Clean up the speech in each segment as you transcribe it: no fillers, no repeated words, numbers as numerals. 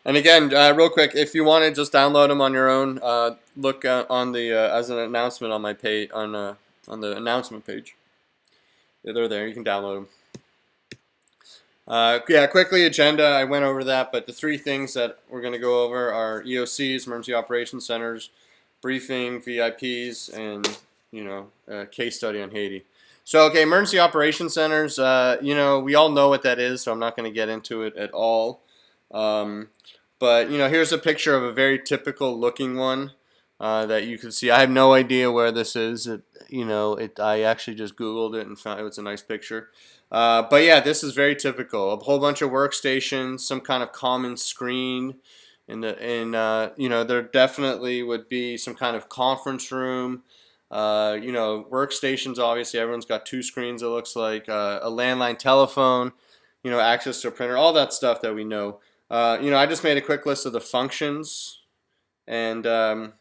And again, real quick, if you want to just download them on your own, look on the as an announcement on my page on the announcement page. Yeah, they're there. You can download them. Yeah, quickly agenda. I went over that, but the three things that we're going to go over are EOCs, Emergency Operations Centers, briefing, VIPs, and a case study on Haiti. So, okay, Emergency Operations Centers. We all know what that is, so I'm not going to get into it at all. But here's a picture of a very typical looking one that you can see. I have no idea where this is. I actually just Googled it and found it was a nice picture. But yeah, this is very typical. A whole bunch of workstations, some kind of common screen, and there definitely would be some kind of conference room. Workstations. Obviously, everyone's got two screens. It looks like a landline telephone. Access to a printer. All that stuff that we know. I just made a quick list of the functions, and the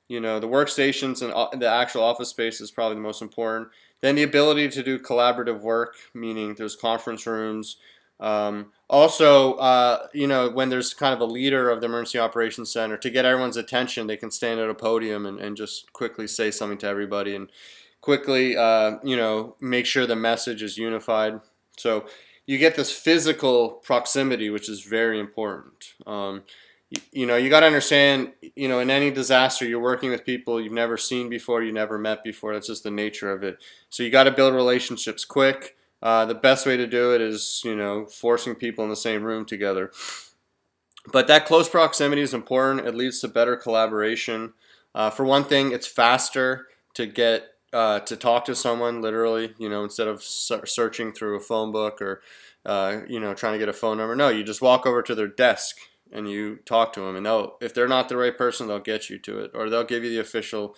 workstations and the actual office space is probably the most important. Then the ability to do collaborative work, meaning there's conference rooms. Also, when there's kind of a leader of the Emergency Operations Center, to get everyone's attention, they can stand at a podium and just quickly say something to everybody and quickly, make sure the message is unified. So you get this physical proximity, which is very important. You got to understand, in any disaster, you're working with people you've never seen before, you never met before. That's just the nature of it. So you got to build relationships quick. The best way to do it is, forcing people in the same room together. But that close proximity is important. It leads to better collaboration. For one thing, it's faster to get to talk to someone, literally, instead of searching through a phone book or, trying to get a phone number. No, you just walk over to their desk and you talk to them, and if they're not the right person, they'll get you to it, or they'll give you the official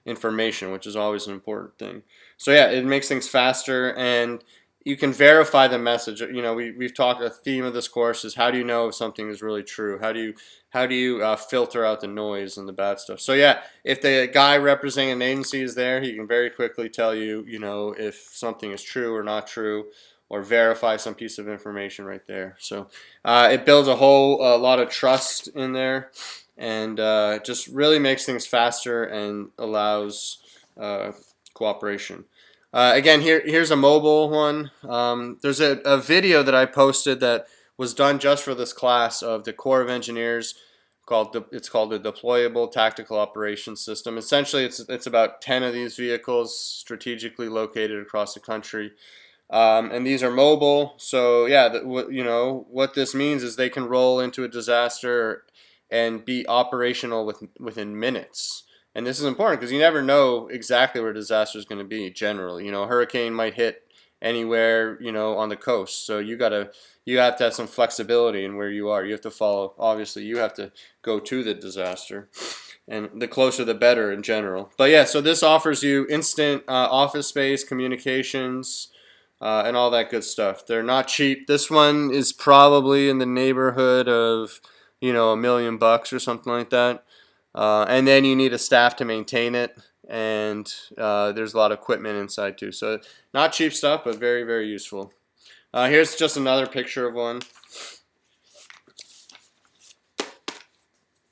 information, which is always an important thing. So yeah, it makes things faster, and you can verify the message. We've talked. A theme of this course is how do you know if something is really true? How do you filter out the noise and the bad stuff? So yeah, if the guy representing an agency is there, he can very quickly tell you, if something is true or not true, or verify some piece of information right there. So it builds a lot of trust in there, and just really makes things faster and allows cooperation. Again, here's a mobile one. There's a video that I posted that was done just for this class of the Corps of Engineers. It's called the Deployable Tactical Operations System. Essentially, it's about 10 of these vehicles strategically located across the country. And these are mobile, so yeah, what this means is they can roll into a disaster and be operational within minutes. And this is important because you never know exactly where a disaster is going to be. Generally, a hurricane might hit anywhere, on the coast, so you have to have some flexibility in where you are. You have to follow. Obviously, you have to go to the disaster, and the closer the better in general. But yeah, so this offers you instant office space, communications. And all that good stuff. They're not cheap. This one is probably in the neighborhood of, $1 million or something like that. And then you need a staff to maintain it, and there's a lot of equipment inside too. So not cheap stuff, but very, very useful. Here's just another picture of one.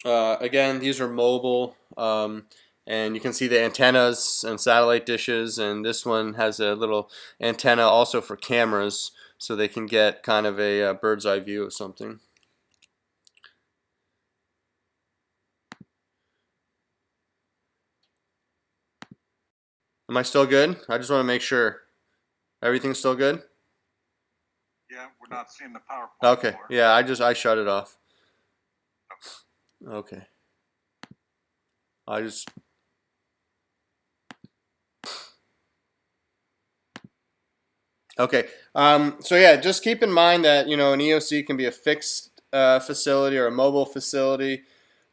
Again, these are mobile. And you can see the antennas and satellite dishes, and this one has a little antenna also for cameras, so they can get kind of a bird's eye view of something. Am I still good? I just want to make sure. Everything's still good? Yeah, we're not seeing the PowerPoint Okay, anymore. yeah, I shut it off. Okay. Okay. So yeah, just keep in mind that an EOC can be a fixed facility or a mobile facility.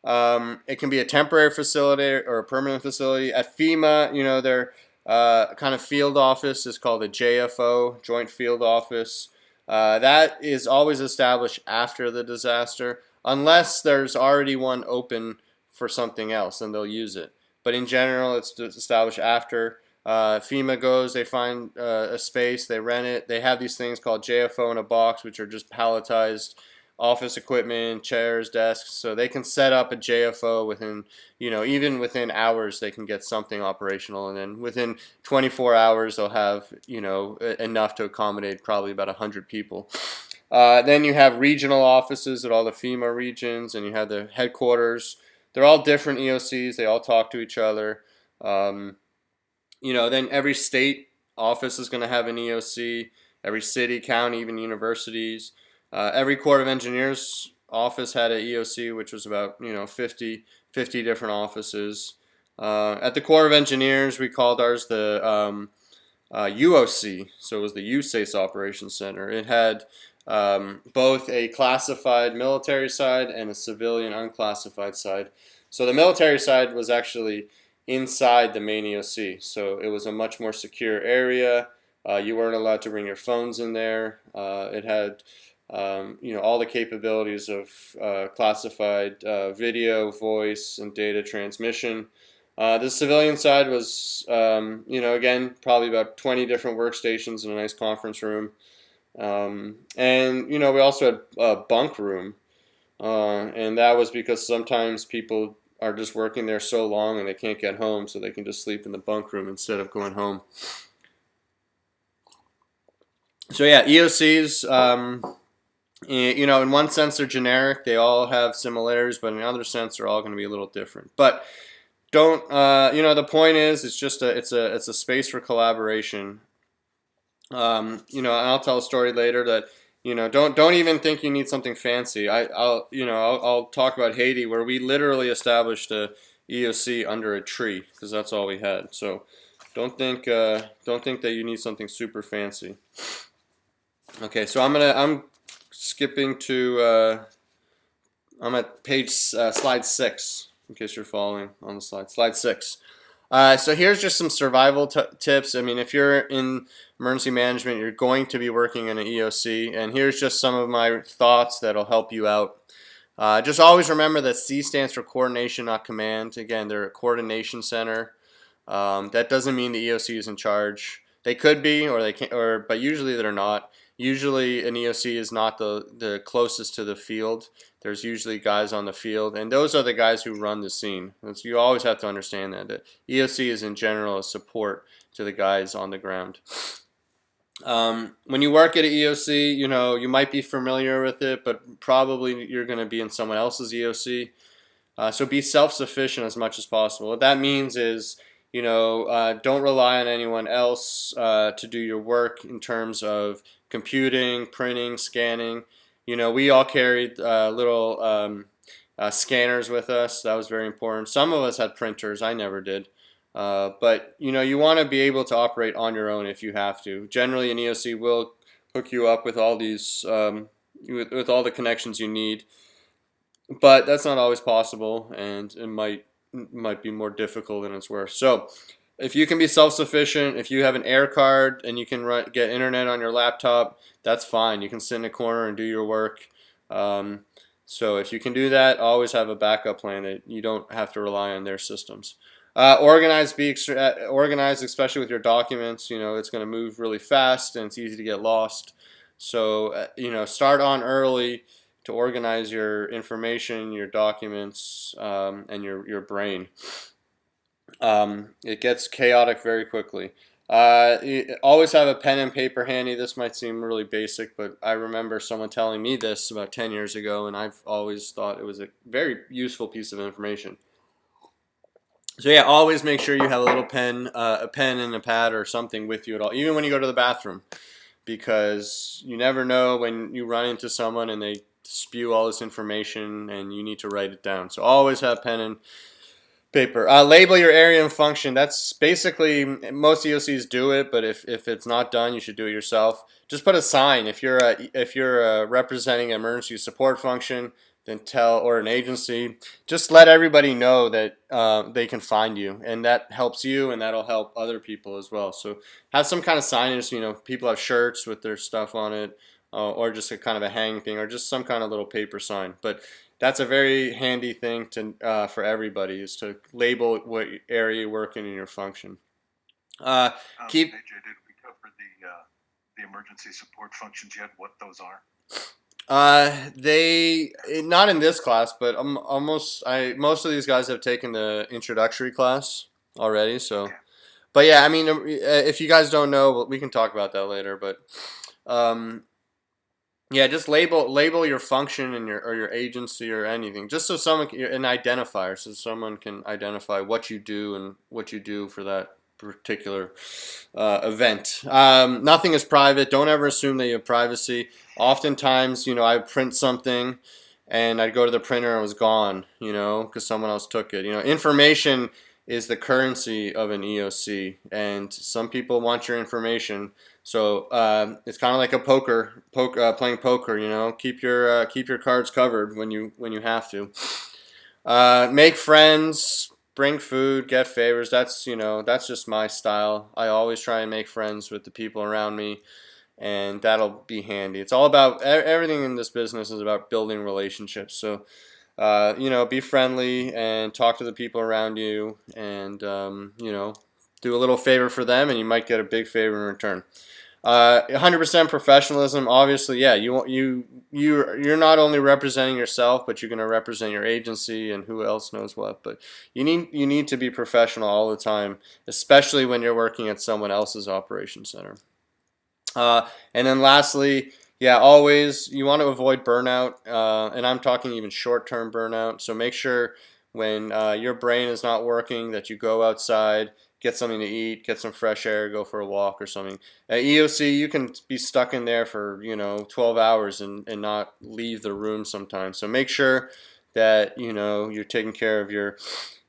It can be a temporary facility or a permanent facility. At FEMA, their kind of field office is called a JFO, Joint Field Office. That is always established after the disaster, unless there's already one open for something else, then they'll use it. But in general, it's established after. FEMA goes, they find a space, they rent it. They have these things called JFO in a box, which are just palletized office equipment, chairs, desks, so they can set up a JFO within, even within hours they can get something operational, and then within 24 hours they'll have, enough to accommodate probably about 100 people. Then you have regional offices at all the FEMA regions, and you have the headquarters. They're all different EOCs. They all talk to each other. Um, then every state office is going to have an EOC. Every city, county, even universities. Every Corps of Engineers office had an EOC, which was about 50 different offices. At the Corps of Engineers, we called ours the UOC, so it was the USACE Operations Center. It had both a classified military side and a civilian unclassified side. So the military side was actually inside the main EOC, so it was a much more secure area. You weren't allowed to bring your phones in there. It had all the capabilities of classified video, voice, and data transmission. The civilian side was, again, probably about 20 different workstations in a nice conference room. And, we also had a bunk room. And that was because sometimes people are just working there so long and they can't get home, so they can just sleep in the bunk room instead of going home. So, yeah, EOCs, in one sense they're generic. They all have similarities, but in another sense they're all going to be a little different. But don't the point is it's a space for collaboration. And I'll tell a story later that don't even think you need something fancy. I'll talk about Haiti, where we literally established a EOC under a tree because that's all we had. So don't think that you need something super fancy. Okay, so I'm skipping to I'm at slide 6. In case you're following on the slide 6. So here's just some survival tips. I mean, if you're in emergency management, you're going to be working in an EOC, and here's just some of my thoughts that'll help you out. Just always remember that C stands for coordination, not command. Again, they're a coordination center. That doesn't mean the EOC is in charge. They could be, or they can, but usually they're not. Usually an EOC is not the closest to the field. There's usually guys on the field, and those are the guys who run the scene. You always have to understand that. The EOC is in general a support to the guys on the ground. When you work at an EOC, you might be familiar with it, but probably you're going to be in someone else's EOC. So be self-sufficient as much as possible. What that means is, don't rely on anyone else to do your work in terms of computing, printing, scanning. We all carried little scanners with us. That was very important. Some of us had printers. I never did. But you want to be able to operate on your own if you have to. Generally, an EOC will hook you up with all these with all the connections you need, but that's not always possible, and it might be more difficult than it's worth. So, if you can be self-sufficient, if you have an air card and you can get internet on your laptop, that's fine. You can sit in a corner and do your work. So if you can do that, always have a backup plan that you don't have to rely on their systems. Organize, organized, especially with your documents. It's going to move really fast and it's easy to get lost. So start on early to organize your information, your documents, and your brain. It gets chaotic very quickly. Always have a pen and paper handy. This might seem really basic, but I remember someone telling me this about 10 years ago, and I've always thought it was a very useful piece of information. So yeah, always make sure you have a little pen, a pen and a pad or something with you at all, even when you go to the bathroom, because you never know when you run into someone and they spew all this information and you need to write it down. So always have pen and paper. Label your area and function. That's basically, most EOCs do it, but if it's not done, you should do it yourself. Just put a sign. If you're representing an emergency support function, then or an agency, just let everybody know that they can find you, and that helps you, and that'll help other people as well. So have some kind of signage. People have shirts with their stuff on it, or just a kind of a hang thing, or just some kind of little paper sign. But that's a very handy thing for everybody, is to label what area you're working in your function. AJ, did we cover the emergency support functions yet? What those are? They not in this class, but most of these guys have taken the introductory class already. So, Okay. but yeah, I mean, if you guys don't know, we can talk about that later. But um, yeah, just label your function and your agency or anything, just so someone an identifier, so someone can identify what you do and what you do for that particular event. Nothing is private. Don't ever assume that you have privacy. Oftentimes, I print something and I'd go to the printer and it was gone, because someone else took it. Information is the currency of an EOC, and some people want your information. So it's kind of like a playing poker. Keep your cards covered when you have to. Make friends, bring food, get favors. That's just my style. I always try and make friends with the people around me, and that'll be handy. It's all about everything in this business is about building relationships. So be friendly and talk to the people around you, and do a little favor for them, and you might get a big favor in return. 100% professionalism. Obviously, yeah. You're not only representing yourself, but you're going to represent your agency and who else knows what. But you need to be professional all the time, especially when you're working at someone else's operation center. And then lastly, yeah, always you want to avoid burnout, and I'm talking even short-term burnout. So make sure when your brain is not working that you go outside, get something to eat, get some fresh air, go for a walk or something. At EOC, you can be stuck in there for 12 hours and not leave the room sometimes. So make sure that you're taking care of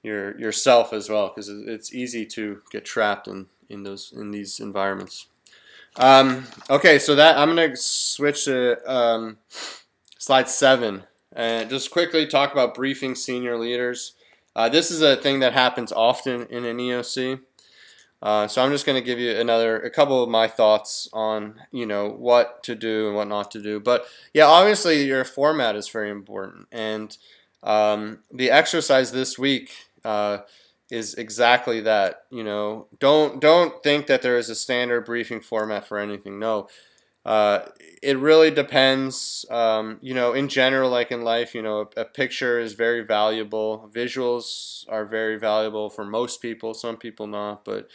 yourself as well, because it's easy to get trapped in these environments. Okay, so that I'm gonna switch to slide 7 and just quickly talk about briefing senior leaders. This is a thing that happens often in an EOC. So I'm just going to give you a couple of my thoughts on what to do and what not to do. But yeah, obviously your format is very important, and the exercise this week is exactly that. Don't think that there is a standard briefing format for anything. No, uh, it really depends. In general, like in life, a picture is very valuable. Visuals are very valuable for most people. Some people not, but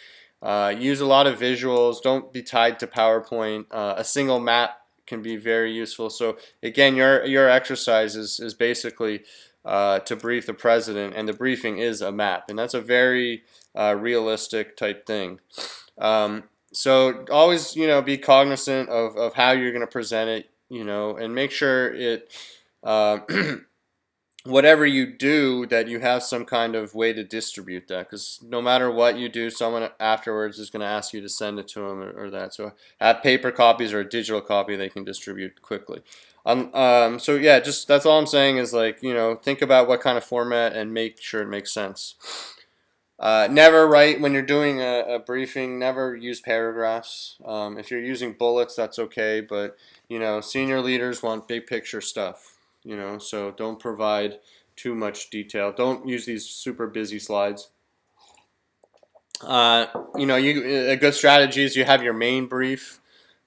use a lot of visuals. Don't be tied to PowerPoint. A single map can be very useful. So again, your exercise is basically to brief the president, and the briefing is a map, and that's a very realistic type thing. So always, be cognizant of how you're going to present it, and make sure uh, whatever you do, that you have some kind of way to distribute that. Because no matter what you do, someone afterwards is going to ask you to send it to them or that. So have paper copies or a digital copy they can distribute quickly. So yeah, just that's all I'm saying is, like, think about what kind of format and make sure it makes sense. Never write when you're doing a briefing. Never use paragraphs. If you're using bullets, that's okay. But senior leaders want big picture stuff. So don't provide too much detail. Don't use these super busy slides. A good strategy is you have your main brief,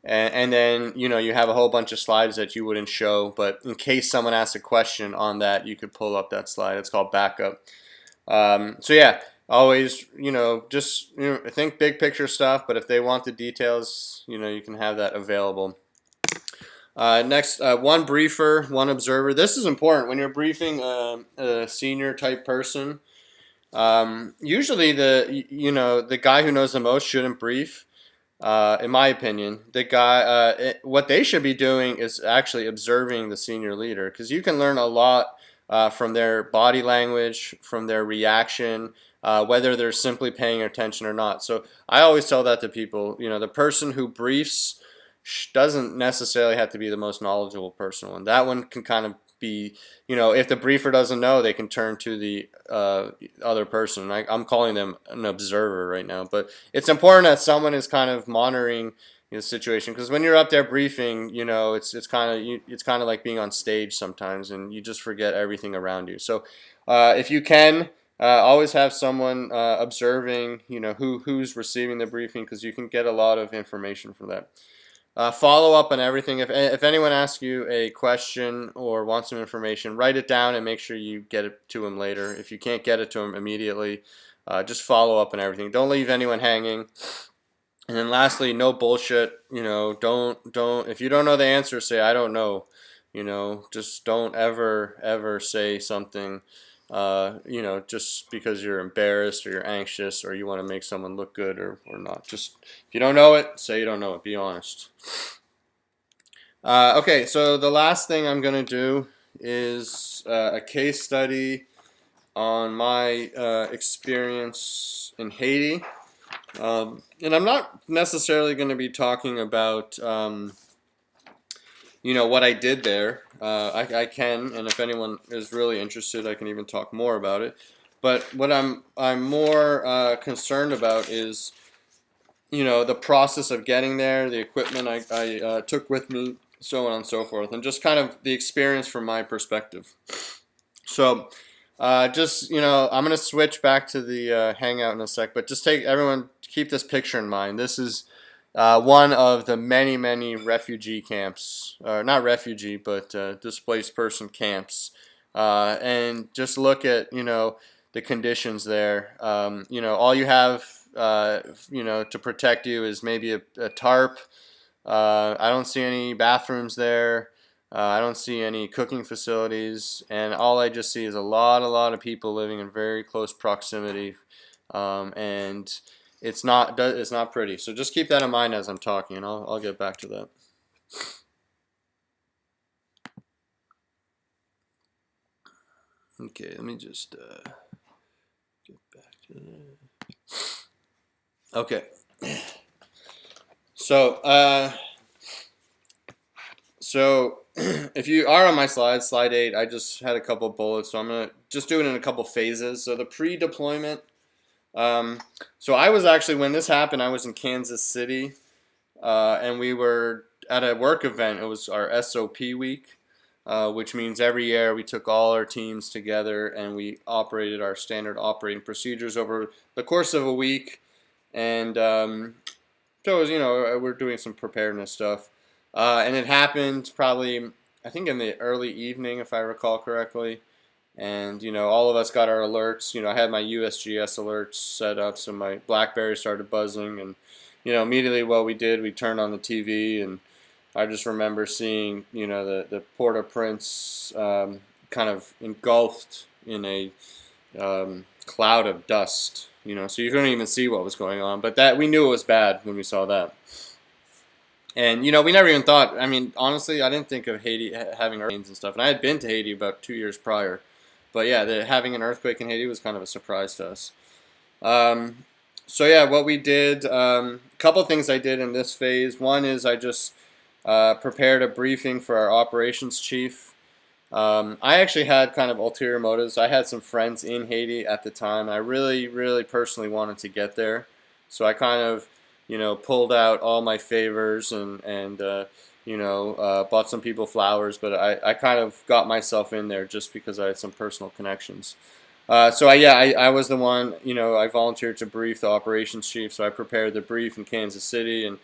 and then you have a whole bunch of slides that you wouldn't show, but in case someone asks a question on that, you could pull up that slide. It's called backup. So yeah, always just think big picture stuff, but if they want the details, you can have that available. Next, one briefer, one observer. This is important when you're briefing a senior type person. Usually the guy who knows the most shouldn't brief. In my opinion, what they should be doing is actually observing the senior leader, because you can learn a lot from their body language, from their reaction, whether they're simply paying attention or not. So I always tell that to people. The person who briefs doesn't necessarily have to be the most knowledgeable person. And that one can kind of be, if the briefer doesn't know, they can turn to the other person. I'm calling them an observer right now, but it's important that someone is kind of monitoring the situation, because when you're up there briefing, it's kind of like being on stage sometimes, and you just forget everything around you. So if you can. Always have someone observing, who's receiving the briefing, because you can get a lot of information from that. Follow up on everything. If anyone asks you a question or wants some information, write it down and make sure you get it to them later. If you can't get it to them immediately, just follow up on everything. Don't leave anyone hanging. And then lastly, no bullshit. Don't. If you don't know the answer, say I don't know. Just don't ever say something. Just because you're embarrassed or you're anxious or you want to make someone look good or not. Just if you don't know it, say you don't know it. Be honest. Okay, so the last thing I'm gonna do is a case study on my experience in Haiti. And I'm not necessarily going to be talking about, what I did there. I can, and if anyone is really interested, I can even talk more about it. But what I'm more concerned about is, the process of getting there, the equipment I took with me, so on and so forth, and just kind of the experience from my perspective. So, I'm gonna switch back to the hangout in a sec, but just keep this picture in mind. This is one of the many refugee camps, or not refugee, but displaced person camps, and just look at the conditions there. All you have to protect you is maybe a tarp. I don't see any bathrooms there. I don't see any cooking facilities, and all I just see is a lot of people living in very close proximity, and it's not pretty. So just keep that in mind as I'm talking, and I'll get back to that. Okay, let me just get back to that. Okay, so if you are on my slide 8, I just had a couple bullets, so I'm gonna just do it in a couple phases. So the pre-deployment. So I was actually, when this happened, I was in Kansas City, and we were at a work event. It was our SOP week, which means every year we took all our teams together and we operated our standard operating procedures over the course of a week. And so it was, we're doing some preparedness stuff. And it happened probably, I think, in the early evening, if I recall correctly. And all of us got our alerts. I had my USGS alerts set up, so my BlackBerry started buzzing, and immediately what we did, we turned on the TV, and I just remember seeing the Port-au-Prince kind of engulfed in a cloud of dust. So you couldn't even see what was going on, but that we knew it was bad when we saw that. And we never even thought. I mean, honestly, I didn't think of Haiti having hurricanes and stuff, and I had been to Haiti about 2 years prior. But yeah, having an earthquake in Haiti was kind of a surprise to us. So yeah, what we did, a couple things I did in this phase. One is I just prepared a briefing for our operations chief. I actually had kind of ulterior motives. I had some friends in Haiti at the time. I really personally wanted to get there. So I kind of, pulled out all my favors and bought some people flowers, but I kind of got myself in there just because I had some personal connections. I was the one, I volunteered to brief the operations chief, so I prepared the brief in Kansas City and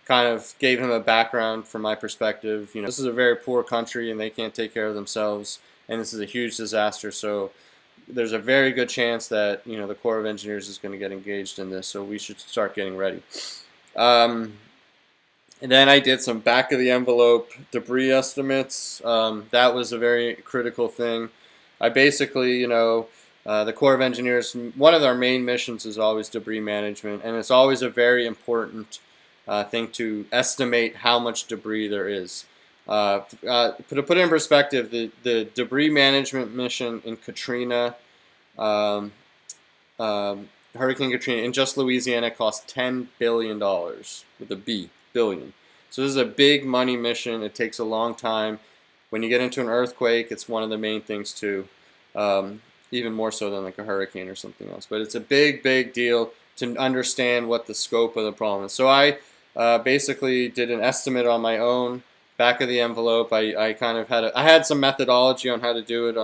kind of gave him a background from my perspective. This is a very poor country and they can't take care of themselves, and this is a huge disaster, so there's a very good chance that, the Corps of Engineers is going to get engaged in this, so we should start getting ready. And then I did some back-of-the-envelope debris estimates. That was a very critical thing. I basically, the Corps of Engineers, one of our main missions is always debris management, and it's always a very important thing to estimate how much debris there is. To put it in perspective, the debris management mission in Katrina, Hurricane Katrina, in just Louisiana cost $10 billion, with a B. Billion. So this is a big money mission. It takes a long time. When you get into an earthquake, it's one of the main things too, even more so than like a hurricane or something else. But it's a big deal to understand what the scope of the problem is. So I basically did an estimate on my own, back of the envelope. I kind of had some methodology on how to do it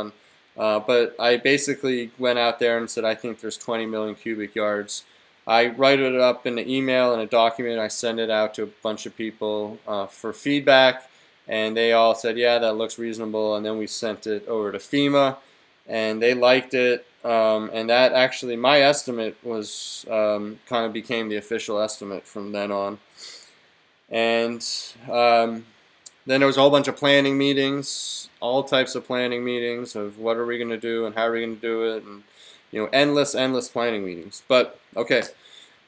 but I basically went out there and said I think there's 20 million cubic yards I write it up in an email and a document. I send it out to a bunch of people for feedback, and they all said, yeah, that looks reasonable. And then we sent it over to FEMA, and they liked it. And that actually, my estimate was kind of became the official estimate from then on. And then there was a whole bunch of planning meetings, all types of planning meetings of what are we going to do and how are we going to do it, and endless, endless planning meetings. But okay,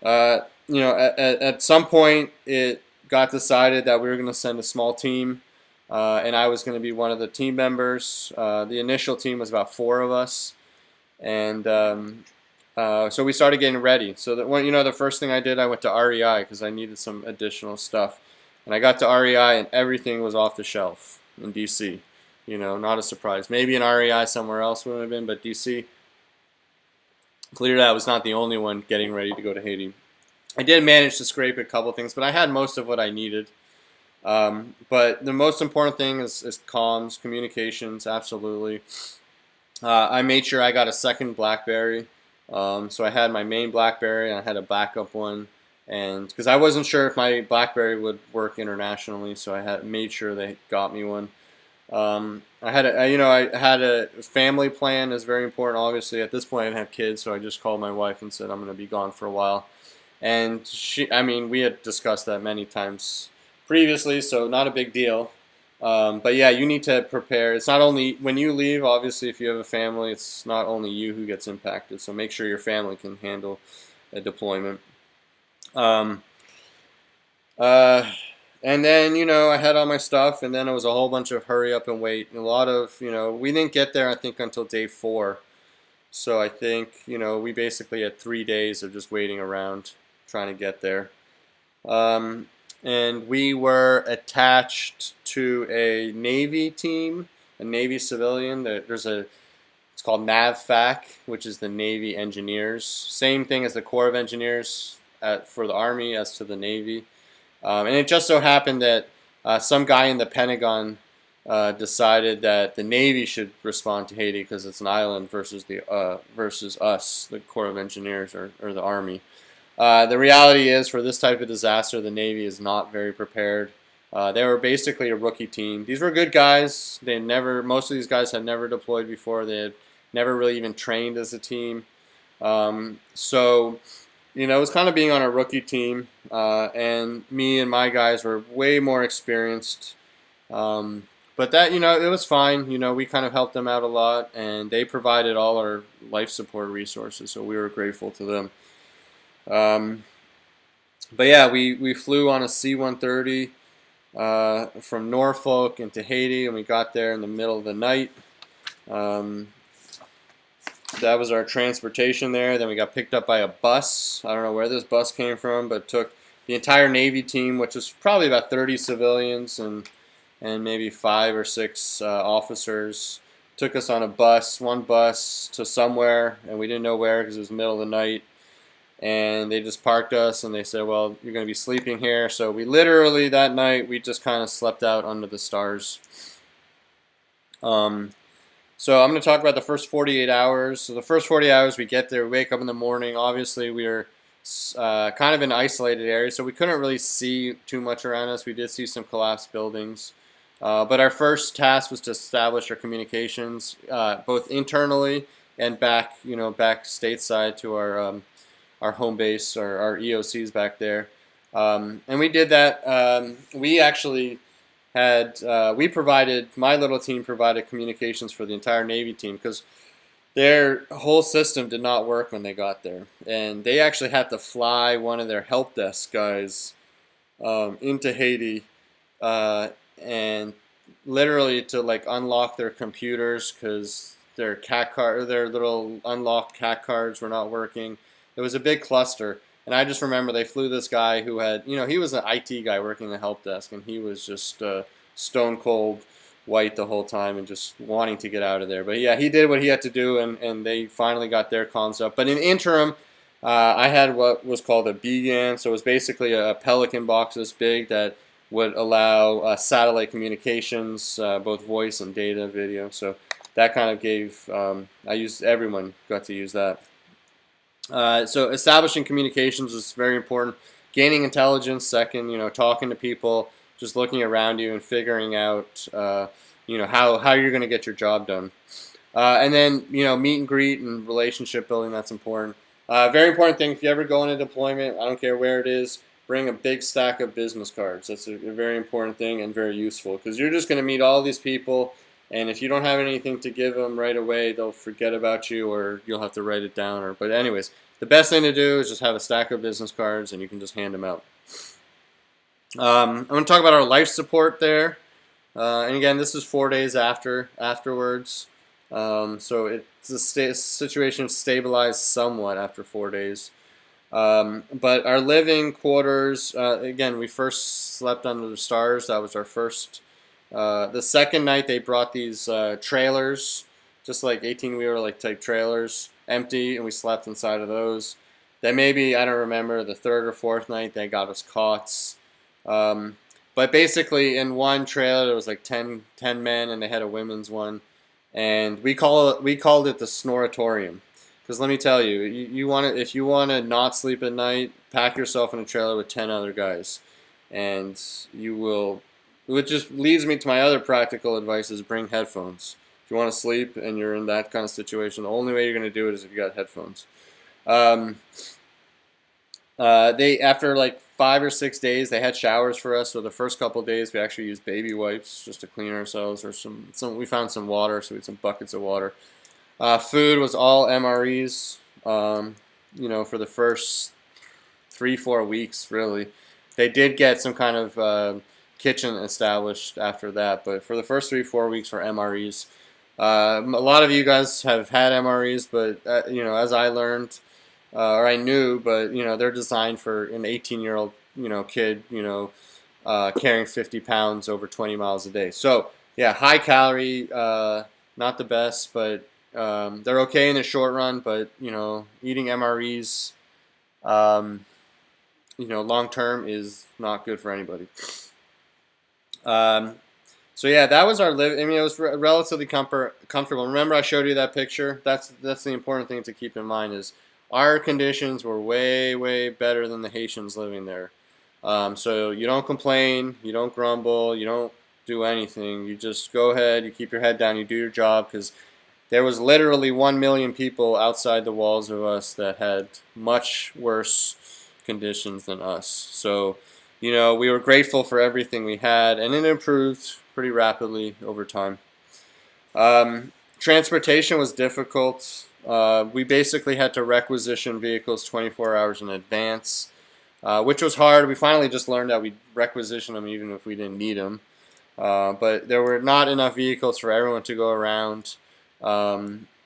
at some point it got decided that we were going to send a small team, and I was going to be one of the team members. The initial team was about 4 of us, and so we started getting ready. So that the first thing I did, I went to REI because I needed some additional stuff. And I got to REI and everything was off the shelf in DC. Not a surprise. Maybe in REI somewhere else would have been, but DC, clearly I was not the only one getting ready to go to Haiti. I did manage to scrape a couple things, but I had most of what I needed. But the most important thing is comms, communications, absolutely. I made sure I got a second BlackBerry. So I had my main BlackBerry and I had a backup one. And because I wasn't sure if my BlackBerry would work internationally, so I had made sure they got me one. I had a family plan is very important. Obviously, at this point, I didn't have kids, so I just called my wife and said I'm going to be gone for a while. And we had discussed that many times previously, so not a big deal. But yeah, you need to prepare. It's not only when you leave. Obviously, if you have a family, it's not only you who gets impacted. So make sure your family can handle a deployment. And then, I had all my stuff, and then it was a whole bunch of hurry up and wait. And a lot of, we didn't get there, I think, until day 4. So I think, we basically had 3 days of just waiting around, trying to get there. And we were attached to a Navy team, a Navy civilian. It's called NAVFAC, which is the Navy Engineers. Same thing as the Corps of Engineers for the Army as to the Navy. And it just so happened that some guy in the Pentagon decided that the Navy should respond to Haiti because it's an island versus us, the Corps of Engineers or the Army. The reality is, for this type of disaster, the Navy is not very prepared. They were basically a rookie team. These were good guys. Most of these guys had never deployed before. They had never really even trained as a team. So it was kind of being on a rookie team, and me and my guys were way more experienced. But that, it was fine. We kind of helped them out a lot, and they provided all our life support resources, so we were grateful to them. But yeah, we flew on a C-130 from Norfolk into Haiti, and we got there in the middle of the night. That was our transportation there. Then we got picked up by a bus. I don't know where this bus came from, but took the entire Navy team, which was probably about 30 civilians and maybe 5 or 6 officers. Took us on one bus to somewhere, and we didn't know where because it was the middle of the night. And they just parked us, and they said, well, you're going to be sleeping here. So we literally, that night, we just kind of slept out under the stars. So I'm going to talk about the first 48 hours. So the first 40 hours, we get there, we wake up in the morning. Obviously, we were kind of in an isolated area, so we couldn't really see too much around us. We did see some collapsed buildings. But our first task was to establish our communications, both internally and back stateside to our home base, or our EOCs back there. And we did that. We actually my little team provided communications for the entire Navy team because their whole system did not work when they got there. And they actually had to fly one of their help desk guys into Haiti and literally to unlock their computers because their little unlocked CAC cards were not working. It was a big cluster. And I just remember they flew this guy who had, he was an IT guy working the help desk, and he was just stone cold white the whole time and just wanting to get out of there. But yeah, he did what he had to do, and they finally got their comms up. But in the interim, I had what was called a BGAN, so it was basically a Pelican box this big that would allow satellite communications, both voice and data, video. So that kind of gave, everyone got to use that. So establishing communications is very important. Gaining intelligence, second, talking to people, just looking around you and figuring out, how you're going to get your job done. And then, meet and greet and relationship building, that's important. Very important thing, if you ever go on a deployment, I don't care where it is, bring a big stack of business cards. That's a very important thing and very useful because you're just going to meet all these people, and if you don't have anything to give them right away, they'll forget about you or you'll have to write it down. But anyways, the best thing to do is just have a stack of business cards and you can just hand them out. I'm going to talk about our life support there. And again, this is 4 days afterwards. So the situation stabilized somewhat after 4 days. But our living quarters, again, we first slept under the stars. That was our first. The second night, they brought these trailers, just like 18-wheeler like type trailers, empty, and we slept inside of those. Then maybe, I don't remember, the third or fourth night, they got us cots. But basically, in one trailer, there was like 10 men, and they had a women's one. And we called it the snoratorium. Because let me tell you, if you want to not sleep at night, pack yourself in a trailer with 10 other guys. And you will, which just leads me to my other practical advice is bring headphones. If you want to sleep and you're in that kind of situation, the only way you're going to do it is if you got headphones. They after like 5 or 6 days, they had showers for us. So the first couple of days, we actually used baby wipes just to clean ourselves, or some. We found some water, so we had some buckets of water. Food was all MREs. For the first 3-4 weeks, really. They did get some kind of kitchen established after that, but for the first 3-4 weeks were MREs. A lot of you guys have had MREs, but as I learned. Or I knew, but they're designed for an 18-year-old kid carrying 50 pounds over 20 miles a day. So yeah, high calorie, not the best, but they're okay in the short run. But eating MREs, long term is not good for anybody. So yeah, that was our live. I mean, it was relatively comfortable. Remember, I showed you that picture. That's the important thing to keep in mind is. Our conditions were way, way better than the Haitians living there. So you don't complain, you don't grumble, you don't do anything. You just go ahead, you keep your head down, you do your job, because there was literally 1 million people outside the walls of us that had much worse conditions than us. So, we were grateful for everything we had, and it improved pretty rapidly over time. Transportation was difficult. We basically had to requisition vehicles 24 hours in advance, which was hard. We finally just learned that we requisition them even if we didn't need them. But there were not enough vehicles for everyone to go around.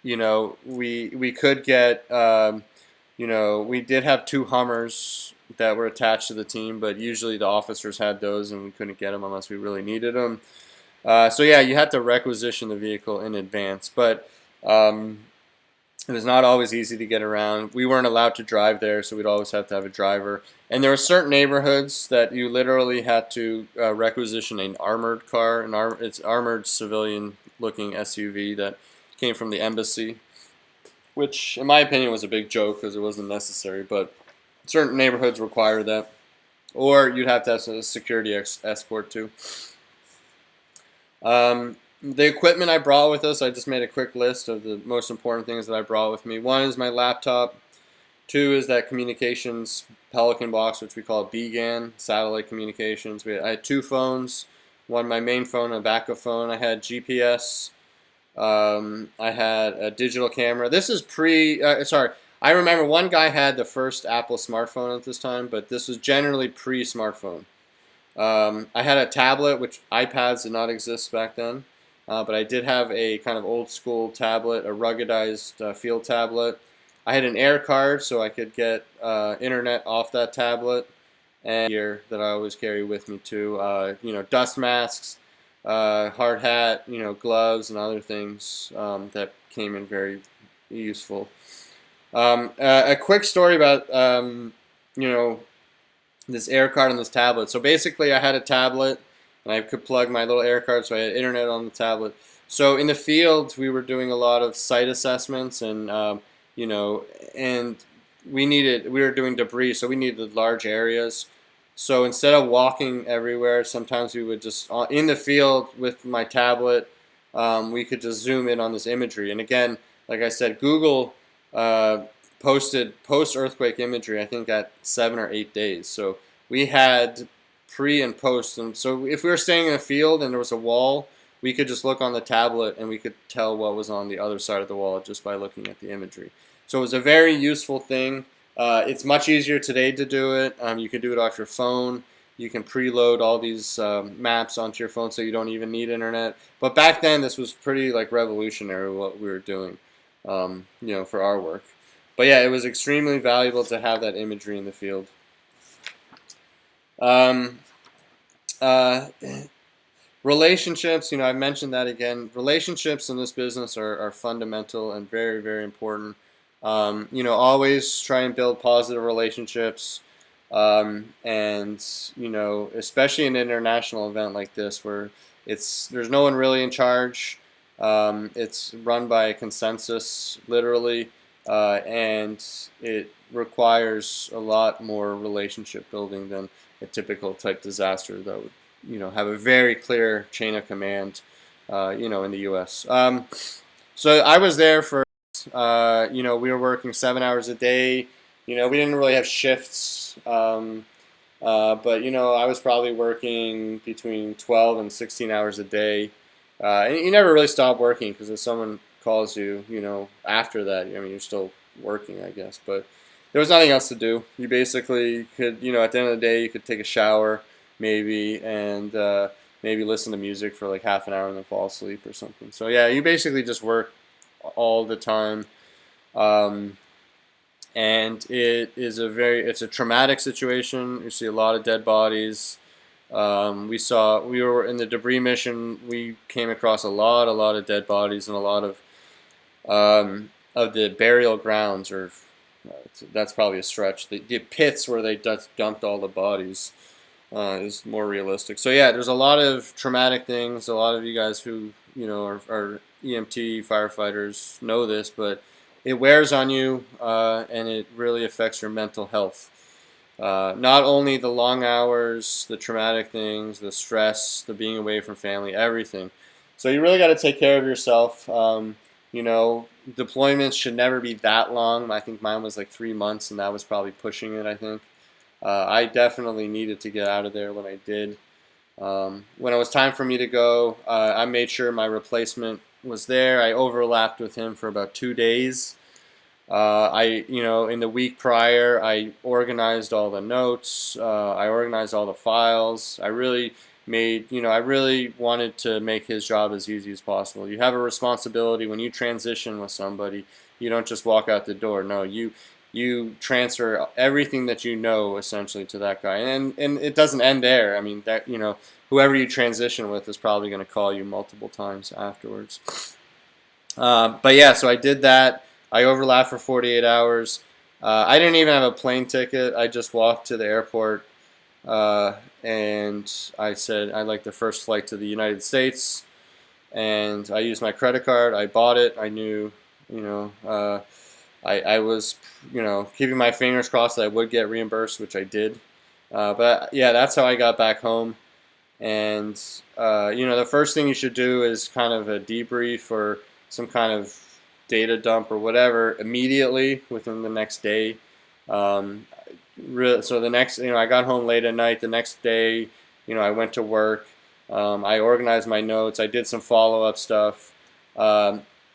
We could get, we did have 2 Hummers that were attached to the team, but usually the officers had those and we couldn't get them unless we really needed them. So yeah, you had to requisition the vehicle in advance, but it was not always easy to get around. We weren't allowed to drive there, so we'd always have to have a driver. And there were certain neighborhoods that you literally had to requisition an armored car. It's armored civilian-looking SUV that came from the embassy, which, in my opinion, was a big joke because it wasn't necessary. But certain neighborhoods require that. Or you'd have to have a security escort, too. The equipment I brought with us, I just made a quick list of the most important things that I brought with me. 1 is my laptop. 2 is that communications Pelican box, which we call BGAN, satellite communications. I had 2 phones. One, my main phone, and a backup phone. I had GPS. I had a digital camera. This is I remember one guy had the first Apple smartphone at this time, but this was generally pre-smartphone. I had a tablet, which iPads did not exist back then. But I did have a kind of old school tablet, a ruggedized field tablet. I had an air card so I could get internet off that tablet, and gear that I always carry with me too. Dust masks, hard hat, gloves, and other things that came in very useful. A quick story about this air card and this tablet. So basically, I had a tablet. And I could plug my little air card, so I had internet on the tablet. So in the field, we were doing a lot of site assessments, and we were doing debris, so we needed large areas. So instead of walking everywhere, sometimes we would just in the field with my tablet. We could just zoom in on this imagery. And again, like I said, Google posted post earthquake imagery, I think at 7 or 8 days. So we had pre and post, and so if we were staying in a field and there was a wall, we could just look on the tablet and we could tell what was on the other side of the wall just by looking at the imagery. So it was a very useful thing. It's much easier today to do it. You can do it off your phone. You can preload all these maps onto your phone so you don't even need internet. But back then, this was pretty like revolutionary what we were doing, for our work. But yeah, it was extremely valuable to have that imagery in the field. Um, uh, Relationships, I mentioned that again. Relationships in this business are fundamental and very, very important. Always try and build positive relationships. And, especially an international event like this where there's no one really in charge. It's run by a consensus, literally, and it requires a lot more relationship building than a typical type disaster that would have a very clear chain of command, in the U.S. So I was there for, we were working 7 hours a day. We didn't really have shifts, but I was probably working between 12 and 16 hours a day, and you never really stop working because if someone calls you, after that, you're still working, I guess. But there was nothing else to do. You basically could, at the end of the day, you could take a shower maybe, and maybe listen to music for like half an hour and then fall asleep or something. So yeah, you basically just work all the time, and it's a traumatic situation. You see a lot of dead bodies. We were in the debris mission. We came across a lot of dead bodies and a lot of the burial grounds, or that's probably a stretch. The pits where they dumped all the bodies. Is more realistic. So yeah, there's a lot of traumatic things. A lot of you guys who are EMT firefighters know this, but it wears on you, and it really affects your mental health. Not only the long hours, the traumatic things, the stress, the being away from family, everything. So you really got to take care of yourself. Deployments should never be that long. I think mine was like 3 months, and that was probably pushing it, I think. I definitely needed to get out of there when I did. When it was time for me to go, I made sure my replacement was there. I overlapped with him for about 2 days. In the week prior, I organized all the notes. I organized all the files. I really wanted to make his job as easy as possible. You have a responsibility when you transition with somebody. You don't just walk out the door. No, you transfer everything that you know essentially to that guy, and it doesn't end there. I mean that whoever you transition with is probably going to call you multiple times afterwards. But yeah, so I did that. I overlapped for 48 hours. I didn't even have a plane ticket. I just walked to the airport, and I said I'd like the first flight to the United States, and I used my credit card. I bought it. I knew, I was, keeping my fingers crossed that I would get reimbursed, which I did. But yeah, that's how I got back home. And, the first thing you should do is kind of a debrief or some kind of data dump or whatever immediately within the next day. So the next, I got home late at night. The next day, I went to work. I organized my notes. I did some follow-up stuff.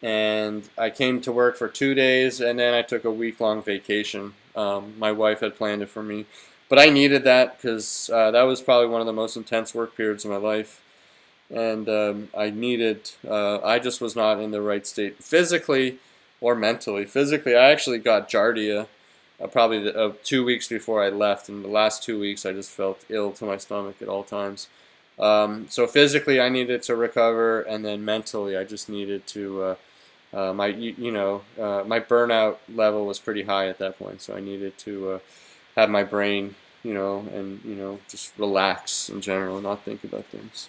And I came to work for 2 days, and then I took a week-long vacation. My wife had planned it for me, but I needed that because that was probably one of the most intense work periods of my life, and I just was not in the right state physically or mentally. Physically, I actually got giardia probably 2 weeks before I left, and the last 2 weeks I just felt ill to my stomach at all times. So physically, I needed to recover, and then mentally, I just needed to. My burnout level was pretty high at that point, so I needed to have my brain, and just relax in general, and not think about things.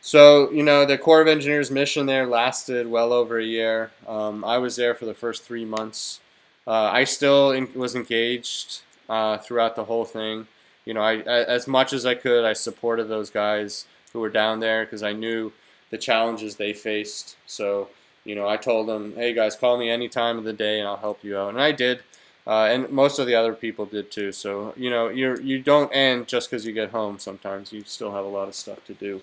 So the Corps of Engineers mission there lasted well over a year. I was there for the first 3 months. I still was engaged throughout the whole thing. As much as I could, I supported those guys who were down there because I knew the challenges they faced. So, I told them, hey guys, call me any time of the day and I'll help you out. And I did. And most of the other people did too. So, you don't end just because you get home sometimes. You still have a lot of stuff to do.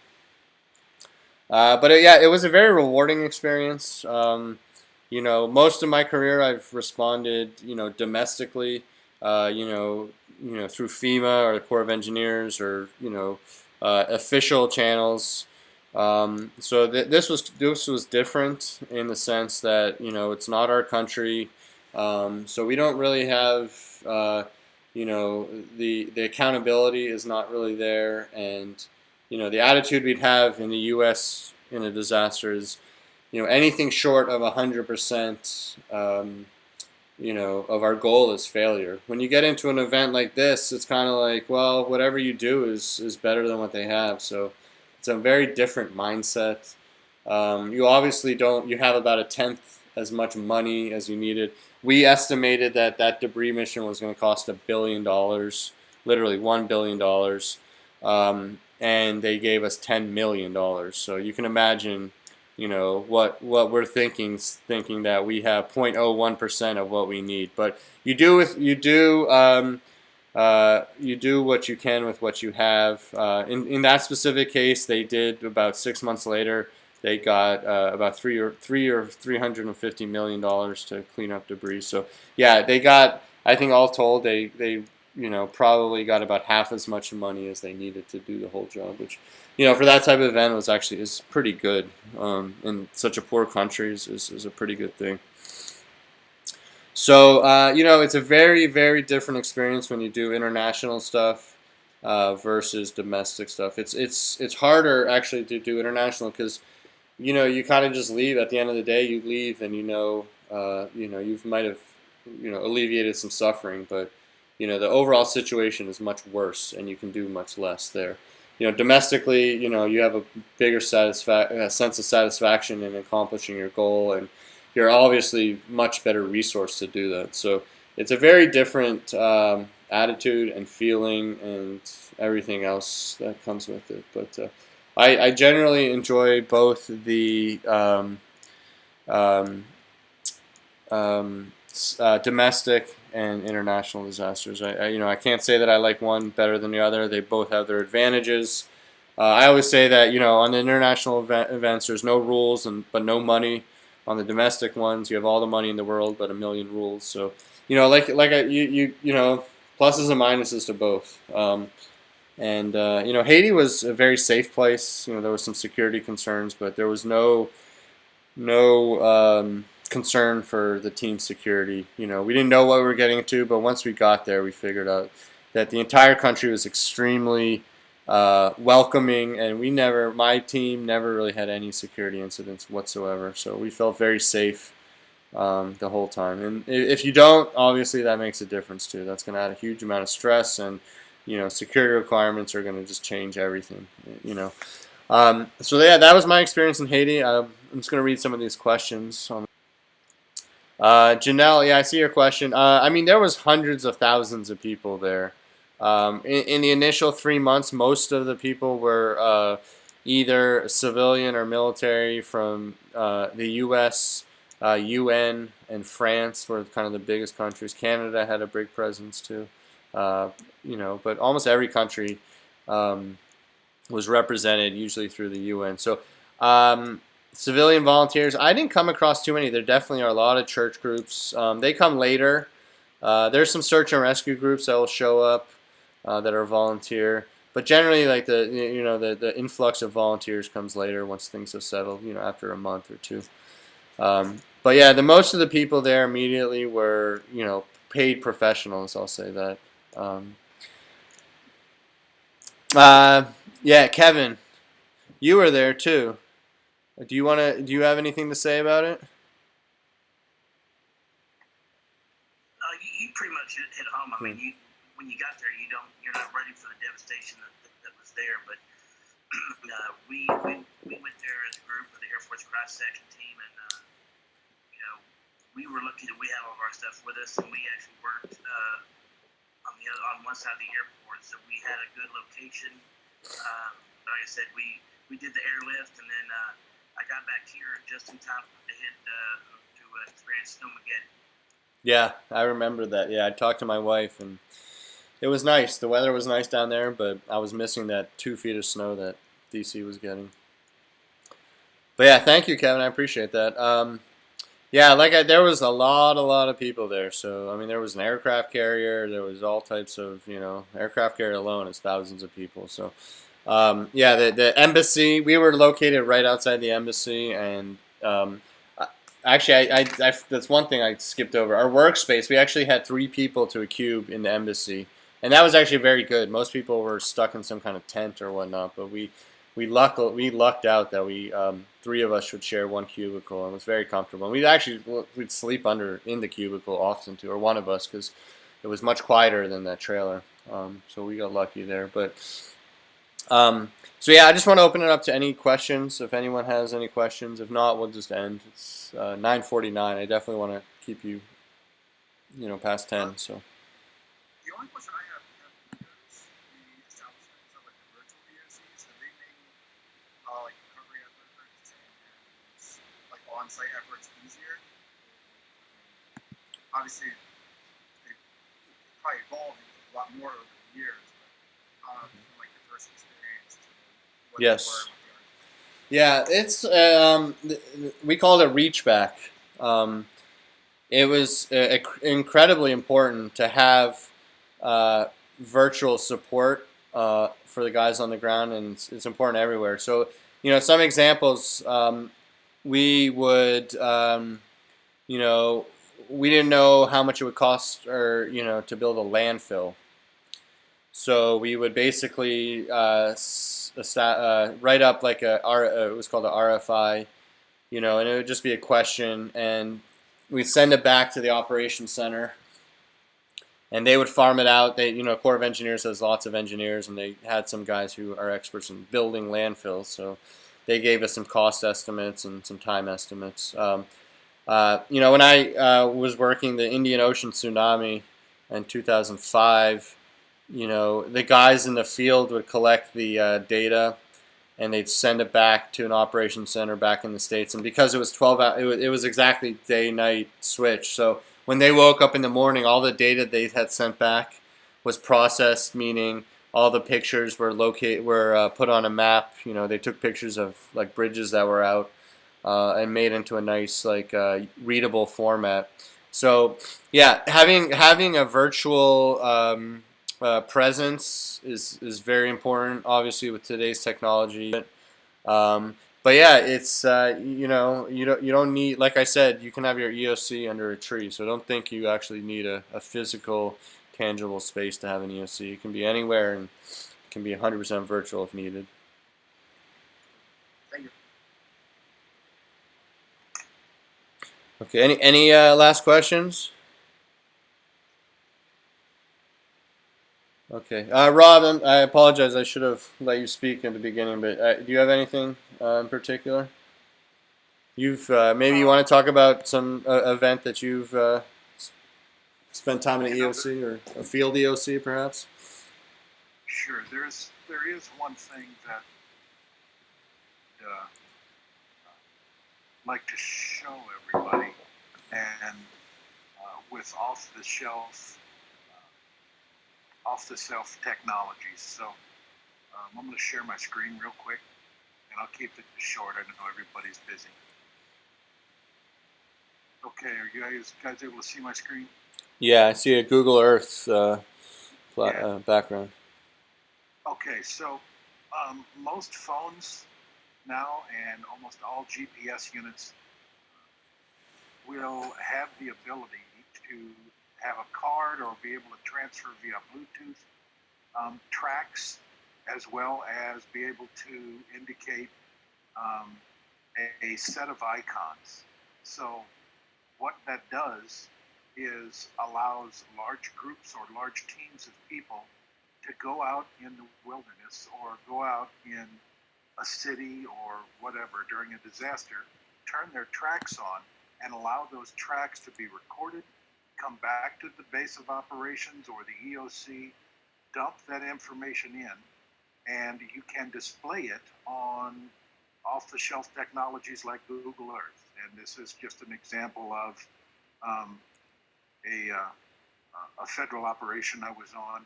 Yeah, it was a very rewarding experience. Most of my career I've responded, domestically, through FEMA or the Corps of Engineers or official channels. This was different in the sense that it's not our country, so we don't really have the accountability is not really there, and the attitude we'd have in the U.S. in a disaster is anything short of 100%, of our goal is failure. When you get into an event like this, it's kind of like, well, whatever you do is better than what they have. So it's a very different mindset. You obviously don't. You have about a tenth as much money as you needed. We estimated that debris mission was going to cost $1 billion, literally $1 billion, and they gave us $10 million. So you can imagine, what we're thinking that we have 0.01% of what we need. But you do what you can with what you have. In that specific case, they did about 6 months later. They got about $350 million to clean up debris. So yeah, they got. I think all told, they probably got about half as much money as they needed to do the whole job, which for that type of event is pretty good. In such a poor country is a pretty good thing. So it's a very, very different experience when you do international stuff versus domestic stuff. It's harder actually to do international because you kind of just leave at the end of the day. You leave and you might have alleviated some suffering, but the overall situation is much worse, and you can do much less there. Domestically, you have a bigger sense of satisfaction in accomplishing your goal, and you're obviously much better resourced to do that. So it's a very different attitude and feeling and everything else that comes with it. But I generally enjoy both the domestic and international disasters. I can't say that I like one better than the other. They both have their advantages. I always say that on the international events there's no rules but no money. On the domestic ones you have all the money in the world but a million rules. So pluses and minuses to both. Haiti was a very safe place. There was some security concerns, but there was no concern for the team's security. We didn't know what we were getting into, but once we got there, we figured out that the entire country was extremely welcoming, and my team never really had any security incidents whatsoever. So we felt very safe the whole time. And if you don't, obviously that makes a difference too. That's going to add a huge amount of stress, and security requirements are going to just change everything. So yeah, that was my experience in Haiti. I'm just going to read some of these questions. Janelle, yeah, I see your question. There was hundreds of thousands of people there. In the initial 3 months, most of the people were either civilian or military from the U.S., UN, and France were kind of the biggest countries. Canada had a big presence too. But almost every country was represented, usually through the UN. So civilian volunteers, I didn't come across too many. There definitely are a lot of church groups. They come later. There's some search and rescue groups that will show up that are volunteer. But generally, like the influx of volunteers comes later once things have settled. After a month or two. But yeah, most of the people there immediately were paid professionals. I'll say that. Yeah, Kevin, you were there too. Do you have anything to say about it? You pretty much hit home. When you got there, you're not ready for the devastation that was there. But we went there as a group with the Air Force Cross Section team, and we were lucky that we had all of our stuff with us, and we actually worked on one side of the airport, so we had a good location. Like I said, we did the airlift, and then I got back here just in time to hit to experience Snowmageddon. Yeah, I remember that. Yeah, I talked to my wife, and it was nice. The weather was nice down there, but I was missing that 2 feet of snow that DC was getting. But yeah, thank you, Kevin. I appreciate that. Yeah, there was a lot of people there. So I mean, there was an aircraft carrier. There was all types of, aircraft carrier alone is thousands of people. So yeah, the embassy. We were located right outside the embassy, and actually, that's one thing I skipped over. Our workspace. We actually had 3 people to a cube in the embassy, and that was actually very good. Most people were stuck in some kind of tent or whatnot, but we lucked out that we 3 of us should share one cubicle, and it was very comfortable. And we'd sleep in the cubicle often too, or one of us, because it was much quieter than that trailer. So we got lucky there. But so yeah, I just want to open it up to any questions. If anyone has any questions, if not, we'll just end. It's 9:49. I definitely want to keep you, past 10. So. The only question I have is the establishments of like the virtual VOCs, have they made like recovery efforts and like on-site efforts easier? Obviously, they probably evolved a lot more over the years, but from like the first experience to what they Yes. were. Yeah, it's we called it reach back. It was incredibly important to have virtual support for the guys on the ground, and it's important everywhere. So, some examples, we would, we didn't know how much it would cost, or to build a landfill. So we would basically write up like it was called an RFI, and it would just be a question, and we'd send it back to the operations center, and they would farm it out. Corps of Engineers has lots of engineers, and they had some guys who are experts in building landfills, so they gave us some cost estimates and some time estimates. When I was working the Indian Ocean tsunami in 2005, the guys in the field would collect the data, and they'd send it back to an operations center back in the States. And because it was 12 hours, it was exactly day-night switch. So when they woke up in the morning, all the data they had sent back was processed, meaning all the pictures were put on a map. They took pictures of like bridges that were out and made into a nice readable format. So yeah, having a virtual presence is very important, obviously, with today's technology. But yeah, it's you don't need, like I said, you can have your EOC under a tree. So don't think you actually need a physical, tangible space to have an EOC. It can be anywhere, and it can be 100% virtual if needed. Thank you. Okay. Any last questions? Okay, Rob, I apologize. I should have let you speak in the beginning, but do you have anything in particular? Maybe you want to talk about some event that you've spent time in an EOC or a field EOC, perhaps. Sure. There is one thing that I'd like to show everybody, and with off the shelf technologies. So I'm going to share my screen real quick, and I'll keep it short. I know everybody's busy. Okay, are you guys able to see my screen? Yeah, I see a Google Earth background. Okay, so most phones now and almost all GPS units will have the ability to have a card or be able to transfer via Bluetooth tracks, as well as be able to indicate a set of icons. So what that does is allows large groups or large teams of people to go out in the wilderness or go out in a city or whatever during a disaster, turn their tracks on, and allow those tracks to be recorded, come back to the base of operations or the EOC, dump that information in, and you can display it on off-the-shelf technologies like Google Earth. And this is just an example of um, a federal operation I was on,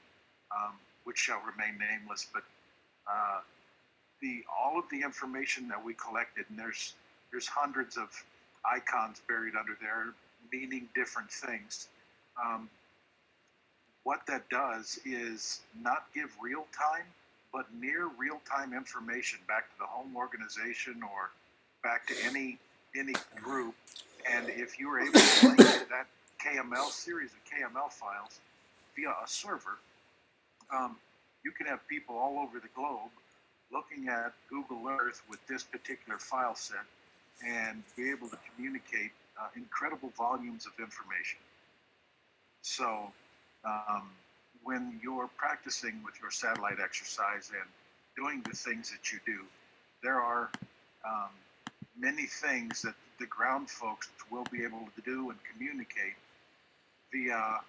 which shall remain nameless, but all of the information that we collected, and there's hundreds of icons buried under there, meaning different things. What that does is not give real time, but near real time information back to the home organization or back to any group. And if you were able to link to that KML series of KML files via a server, you can have people all over the globe looking at Google Earth with this particular file set and be able to communicate incredible volumes of information. So when you're practicing with your satellite exercise and doing the things that you do, there are many things that the ground folks will be able to do and communicate via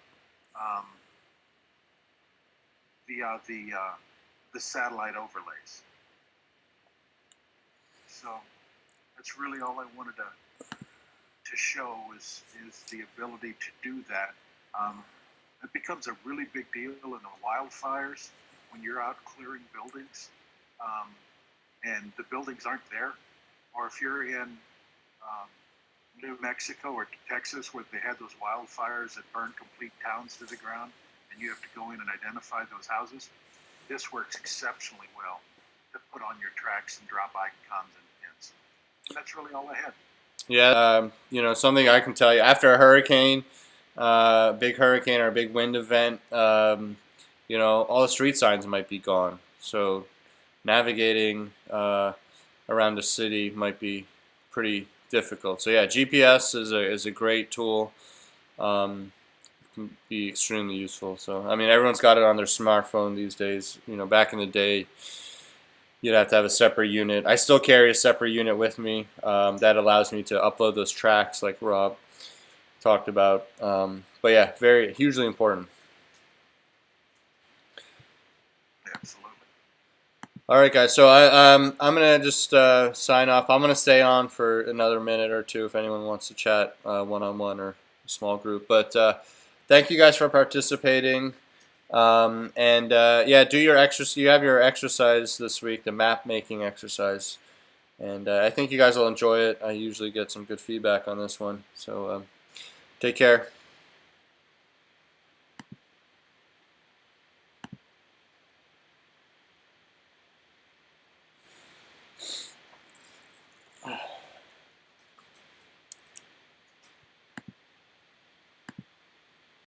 the satellite overlays. So that's really all I wanted to show is the ability to do that. It becomes a really big deal in the wildfires when you're out clearing buildings and the buildings aren't there, or if you're in New Mexico or Texas where they had those wildfires that burned complete towns to the ground and you have to go in and identify those houses. This works exceptionally well to put on your tracks and drop icons and pins. And that's really all I had. Yeah, something I can tell you after a hurricane, big hurricane or a big wind event, all the street signs might be gone. So navigating around the city might be pretty difficult. So yeah, GPS is a great tool. Can be extremely useful. So I mean, everyone's got it on their smartphone these days. Back in the day, you'd have to have a separate unit. I still carry a separate unit with me that allows me to upload those tracks like Rob talked about. But yeah, very hugely important. Absolutely. All right, guys. So I'm gonna just sign off. I'm gonna stay on for another minute or two if anyone wants to chat one-on-one or a small group. But thank you guys for participating. Yeah, do your exercise. You have your exercise this week, the map making exercise, and I think you guys will enjoy it. I usually get some good feedback on this one. So take care.